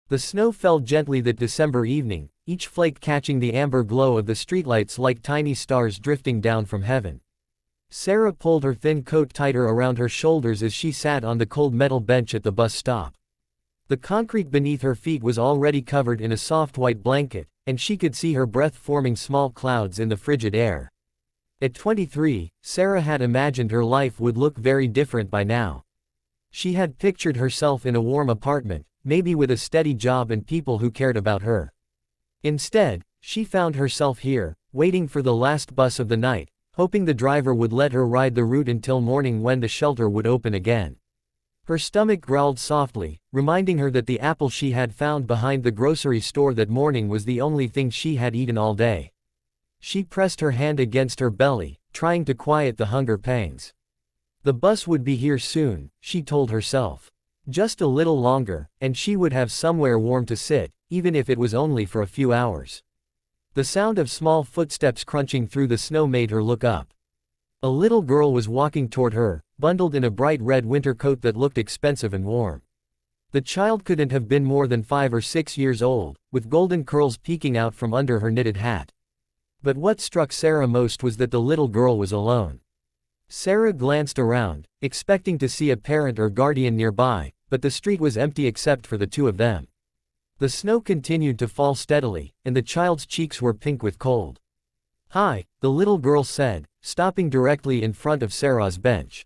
The snow fell gently that December evening, each flake catching the amber glow of the streetlights like tiny stars drifting down from heaven. Sarah pulled her thin coat tighter around her shoulders as she sat on the cold metal bench at the bus stop. The concrete beneath her feet was already covered in a soft white blanket, and she could see her breath forming small clouds in the frigid air. At 23, Sarah had imagined her life would look very different by now. She had pictured herself in a warm apartment, maybe with a steady job and people who cared about her. Instead, she found herself here, waiting for the last bus of the night, hoping the driver would let her ride the route until morning when the shelter would open again. Her stomach growled softly, reminding her that the apple she had found behind the grocery store that morning was the only thing she had eaten all day. She pressed her hand against her belly, trying to quiet the hunger pangs. The bus would be here soon, she told herself. Just a little longer, and she would have somewhere warm to sit, even if it was only for a few hours. The sound of small footsteps crunching through the snow made her look up. A little girl was walking toward her, bundled in a bright red winter coat that looked expensive and warm. The child couldn't have been more than 5 or 6 years old, with golden curls peeking out from under her knitted hat. But what struck Sarah most was that the little girl was alone. Sarah glanced around, expecting to see a parent or guardian nearby, but the street was empty except for the two of them. The snow continued to fall steadily, and the child's cheeks were pink with cold. "Hi," the little girl said, stopping directly in front of Sarah's bench.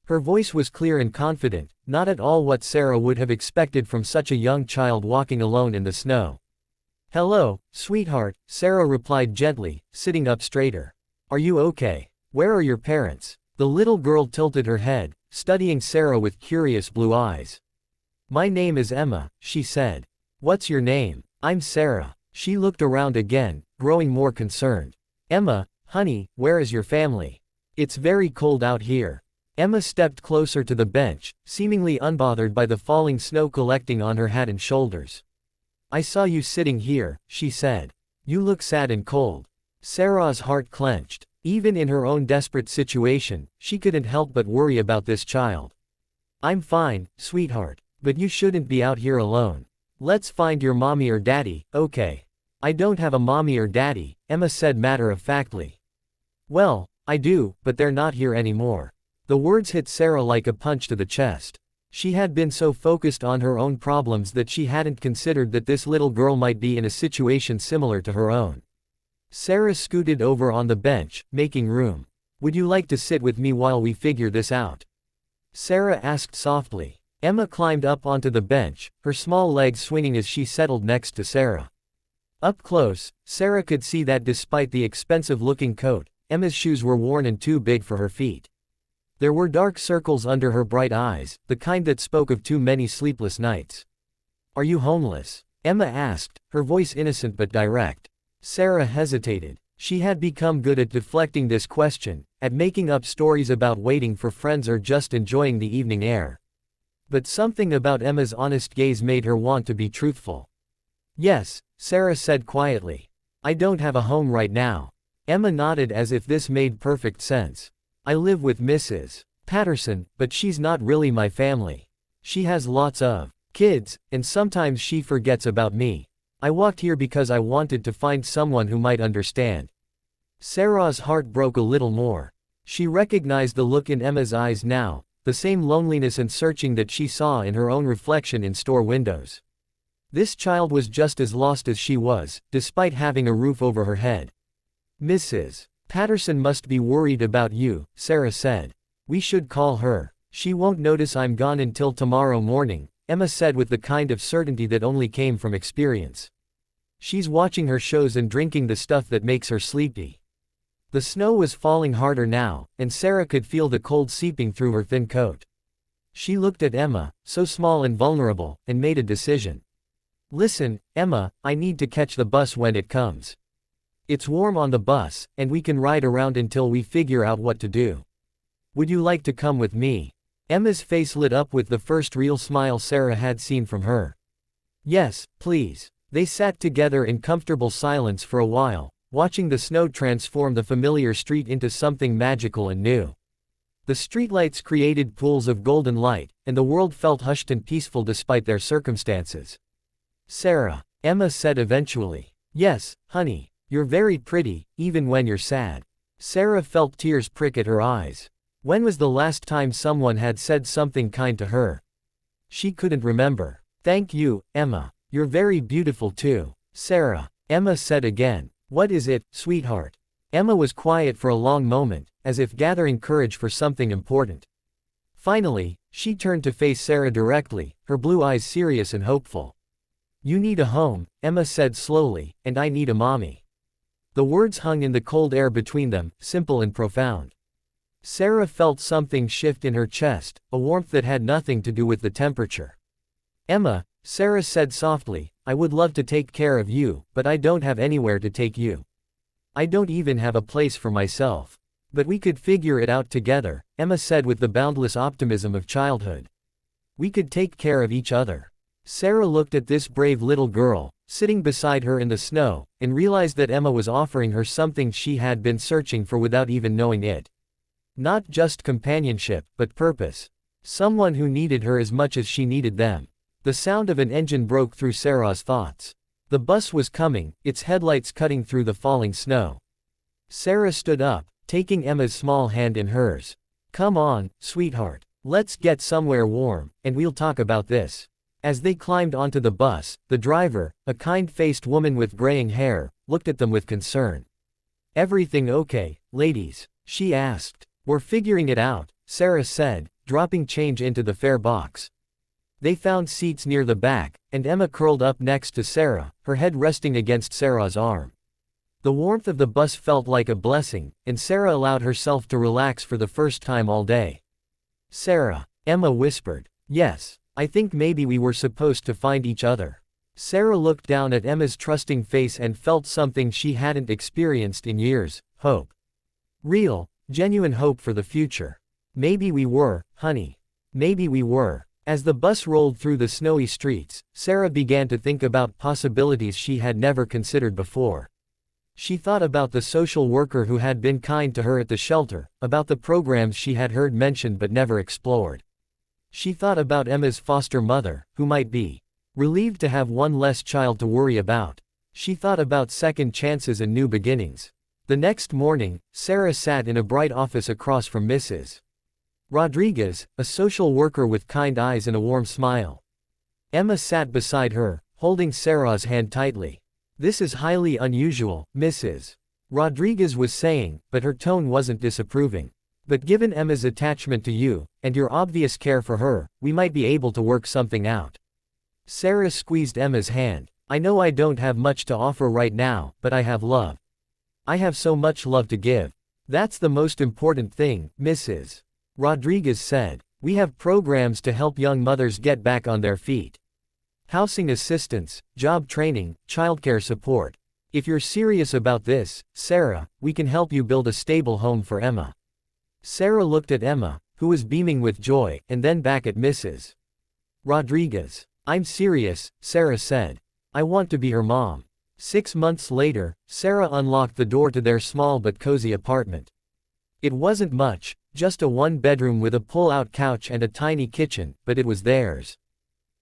Her voice was clear and confident, not at all what Sarah would have expected from such a young child walking alone in the snow. "Hello, sweetheart," Sarah replied gently, sitting up straighter. "Are you okay? Where are your parents?" The little girl tilted her head, studying Sarah with curious blue eyes. "My name is Emma," she said. "What's your name?" "I'm Sarah." She looked around again, growing more concerned. "Emma, honey, where is your family? It's very cold out here." Emma stepped closer to the bench, seemingly unbothered by the falling snow collecting on her hat and shoulders. "I saw you sitting here," she said. "You look sad and cold." Sarah's heart clenched. Even in her own desperate situation, she couldn't help but worry about this child. "I'm fine, sweetheart. But you shouldn't be out here alone. Let's find your mommy or daddy, okay?" "I don't have a mommy or daddy," Emma said matter-of-factly. "Well, I do, but they're not here anymore." The words hit Sarah like a punch to the chest. She had been so focused on her own problems that she hadn't considered that this little girl might be in a situation similar to her own. Sarah scooted over on the bench, making room. "Would you like to sit with me while we figure this out?" Sarah asked softly. Emma climbed up onto the bench, her small legs swinging as she settled next to Sarah. Up close, Sarah could see that despite the expensive-looking coat, Emma's shoes were worn and too big for her feet. There were dark circles under her bright eyes, the kind that spoke of too many sleepless nights. "Are you homeless?" Emma asked, her voice innocent but direct. Sarah hesitated. She had become good at deflecting this question, at making up stories about waiting for friends or just enjoying the evening air. But something about Emma's honest gaze made her want to be truthful. "Yes," Sarah said quietly. "I don't have a home right now." Emma nodded as if this made perfect sense. "I live with Mrs. Patterson, but she's not really my family. She has lots of kids, and sometimes she forgets about me. I walked here because I wanted to find someone who might understand." Sarah's heart broke a little more. She recognized the look in Emma's eyes now, the same loneliness and searching that she saw in her own reflection in store windows. This child was just as lost as she was, despite having a roof over her head. "Mrs. Patterson must be worried about you," Sarah said. "We should call her. She won't notice I'm gone until tomorrow morning," Emma said with the kind of certainty that only came from experience. "She's watching her shows and drinking the stuff that makes her sleepy." The snow was falling harder now, and Sarah could feel the cold seeping through her thin coat. She looked at Emma, so small and vulnerable, and made a decision. "Listen, Emma, I need to catch the bus when it comes. It's warm on the bus, and we can ride around until we figure out what to do. Would you like to come with me?" Emma's face lit up with the first real smile Sarah had seen from her. "Yes, please." They sat together in comfortable silence for a while, watching the snow transform the familiar street into something magical and new. The streetlights created pools of golden light, and the world felt hushed and peaceful despite their circumstances. Sarah, Emma said eventually. Yes, honey. You're very pretty, even when you're sad. Sarah felt tears prick at her eyes. When was the last time someone had said something kind to her? She couldn't remember. Thank you, Emma. You're very beautiful too. Sarah, Emma said again. What is it, sweetheart? Emma was quiet for a long moment, as if gathering courage for something important. Finally, she turned to face Sarah directly, her blue eyes serious and hopeful. You need a home, Emma said slowly, and I need a mommy. The words hung in the cold air between them, simple and profound. Sarah felt something shift in her chest, a warmth that had nothing to do with the temperature. Emma, Sarah said softly, I would love to take care of you, but I don't have anywhere to take you. I don't even have a place for myself. But we could figure it out together, Emma said with the boundless optimism of childhood. We could take care of each other. Sarah looked at this brave little girl, sitting beside her in the snow, and realized that Emma was offering her something she had been searching for without even knowing it. Not just companionship, but purpose. Someone who needed her as much as she needed them. The sound of an engine broke through Sarah's thoughts. The bus was coming, its headlights cutting through the falling snow. Sarah stood up, taking Emma's small hand in hers. Come on, sweetheart. Let's get somewhere warm, and we'll talk about this. As they climbed onto the bus, the driver, a kind-faced woman with graying hair, looked at them with concern. Everything okay, ladies? She asked. We're figuring it out, Sarah said, dropping change into the fare box. They found seats near the back, and Emma curled up next to Sarah, her head resting against Sarah's arm. The warmth of the bus felt like a blessing, and Sarah allowed herself to relax for the first time all day. Sarah, Emma whispered. Yes, I think maybe we were supposed to find each other. Sarah looked down at Emma's trusting face and felt something she hadn't experienced in years, hope. Real, genuine hope for the future. Maybe we were, honey. Maybe we were. As the bus rolled through the snowy streets, Sarah began to think about possibilities she had never considered before. She thought about the social worker who had been kind to her at the shelter, about the programs she had heard mentioned but never explored. She thought about Emma's foster mother, who might be relieved to have one less child to worry about. She thought about second chances and new beginnings. The next morning, Sarah sat in a bright office across from Mrs. Rodriguez, a social worker with kind eyes and a warm smile. Emma sat beside her, holding Sarah's hand tightly. This is highly unusual, Mrs. Rodriguez was saying, but her tone wasn't disapproving. But given Emma's attachment to you, and your obvious care for her, we might be able to work something out. Sarah squeezed Emma's hand. I know I don't have much to offer right now, but I have love. I have so much love to give. That's the most important thing, Mrs. Rodriguez said. We have programs to help young mothers get back on their feet. Housing assistance, job training, childcare support. If you're serious about this, Sarah, we can help you build a stable home for Emma. Sarah looked at Emma, who was beaming with joy, and then back at Mrs. Rodriguez. I'm serious, Sarah said. I want to be her mom. 6 months later, Sarah unlocked the door to their small but cozy apartment. It wasn't much, just a one-bedroom with a pull-out couch and a tiny kitchen, but it was theirs.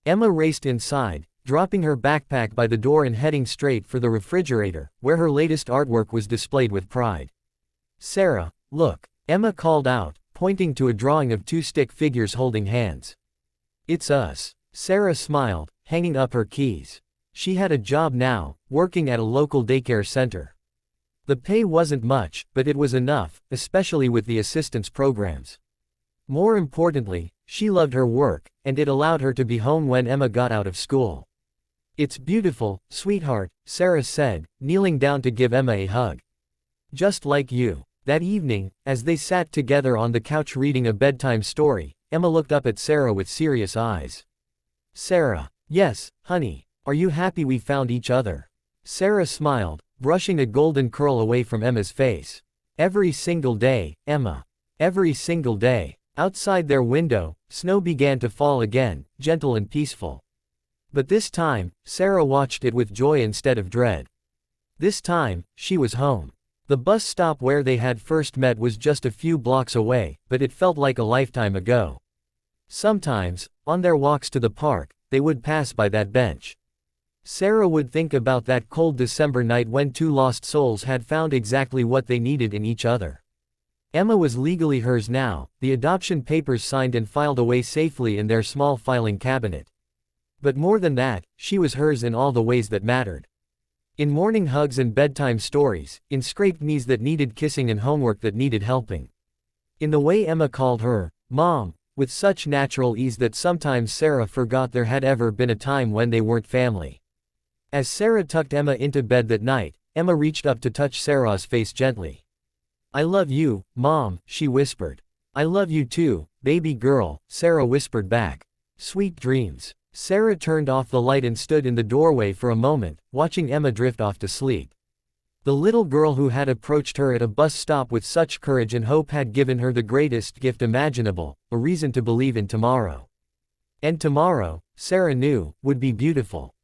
Emma raced inside, dropping her backpack by the door and heading straight for the refrigerator, where her latest artwork was displayed with pride. Sarah, look, Emma called out, pointing to a drawing of two stick figures holding hands. It's us. Sarah smiled, hanging up her keys. She had a job now, working at a local daycare center. The pay wasn't much, but it was enough, especially with the assistance programs. More importantly, she loved her work, and it allowed her to be home when Emma got out of school. It's beautiful, sweetheart, Sarah said, kneeling down to give Emma a hug. Just like you. That evening, as they sat together on the couch reading a bedtime story, Emma looked up at Sarah with serious eyes. Sarah, yes, honey, are you happy we found each other? Sarah smiled, brushing a golden curl away from Emma's face. Every single day, Emma. Every single day. Outside their window, snow began to fall again, gentle and peaceful. But this time, Sarah watched it with joy instead of dread. This time, she was home. The bus stop where they had first met was just a few blocks away, but it felt like a lifetime ago. Sometimes, on their walks to the park, they would pass by that bench. Sarah would think about that cold December night when two lost souls had found exactly what they needed in each other. Emma was legally hers now, the adoption papers signed and filed away safely in their small filing cabinet. But more than that, she was hers in all the ways that mattered. In morning hugs and bedtime stories, in scraped knees that needed kissing and homework that needed helping. In the way Emma called her, Mom, with such natural ease that sometimes Sarah forgot there had ever been a time when they weren't family. As Sarah tucked Emma into bed that night, Emma reached up to touch Sarah's face gently. I love you, Mom, she whispered. I love you too, baby girl, Sarah whispered back. Sweet dreams. Sarah turned off the light and stood in the doorway for a moment, watching Emma drift off to sleep. The little girl who had approached her at a bus stop with such courage and hope had given her the greatest gift imaginable, a reason to believe in tomorrow. And tomorrow, Sarah knew, would be beautiful.